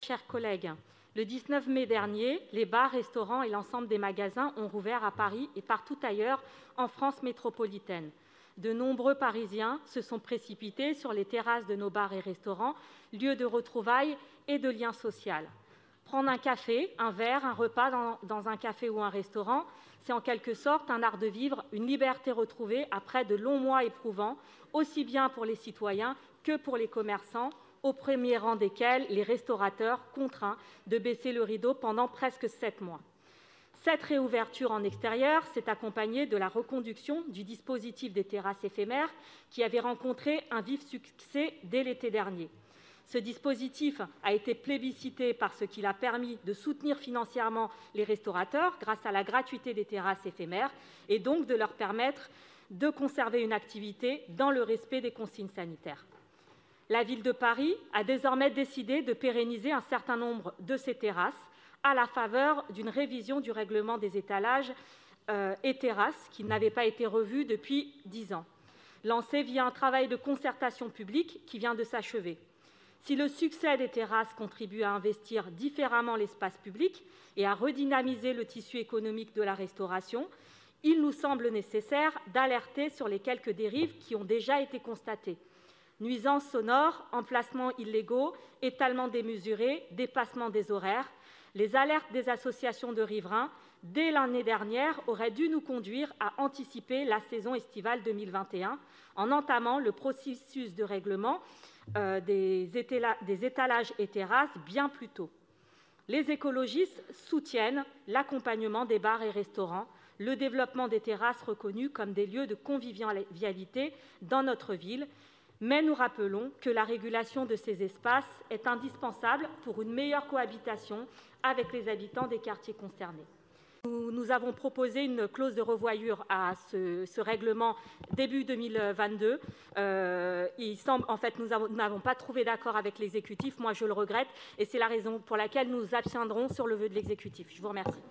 Chers collègues, le 19 mai dernier, les bars, restaurants et l'ensemble des magasins ont rouvert à Paris et partout ailleurs en France métropolitaine. De nombreux Parisiens se sont précipités sur les terrasses de nos bars et restaurants, lieux de retrouvailles et de liens sociaux. Prendre un café, un verre, un repas dans un café ou un restaurant, c'est en quelque sorte un art de vivre, une liberté retrouvée après de longs mois éprouvants, aussi bien pour les citoyens que pour les commerçants, au premier rang desquels les restaurateurs contraints de baisser le rideau pendant presque 7 mois. Cette réouverture en extérieur s'est accompagnée de la reconduction du dispositif des terrasses éphémères qui avait rencontré un vif succès dès l'été dernier. Ce dispositif a été plébiscité parce qu'il a permis de soutenir financièrement les restaurateurs grâce à la gratuité des terrasses éphémères et donc de leur permettre de conserver une activité dans le respect des consignes sanitaires. La ville de Paris a désormais décidé de pérenniser un certain nombre de ces terrasses à la faveur d'une révision du règlement des étalages et terrasses qui n'avait pas été revu depuis 10 ans, lancé via un travail de concertation publique qui vient de s'achever. Si le succès des terrasses contribue à investir différemment l'espace public et à redynamiser le tissu économique de la restauration, il nous semble nécessaire d'alerter sur les quelques dérives qui ont déjà été constatées. Nuisances sonores, emplacements illégaux, étalement démesuré, dépassement des horaires. Les alertes des associations de riverains, dès l'année dernière, auraient dû nous conduire à anticiper la saison estivale 2021 en entamant le processus de règlement des étalages et terrasses bien plus tôt. Les écologistes soutiennent l'accompagnement des bars et restaurants, le développement des terrasses reconnues comme des lieux de convivialité dans notre ville, mais nous rappelons que la régulation de ces espaces est indispensable pour une meilleure cohabitation avec les habitants des quartiers concernés. Nous avons proposé une clause de revoyure à ce règlement début 2022. Il semble, en fait, nous n'avons pas trouvé d'accord avec l'exécutif. Moi, je le regrette et c'est la raison pour laquelle nous nous abstiendrons sur le vœu de l'exécutif. Je vous remercie.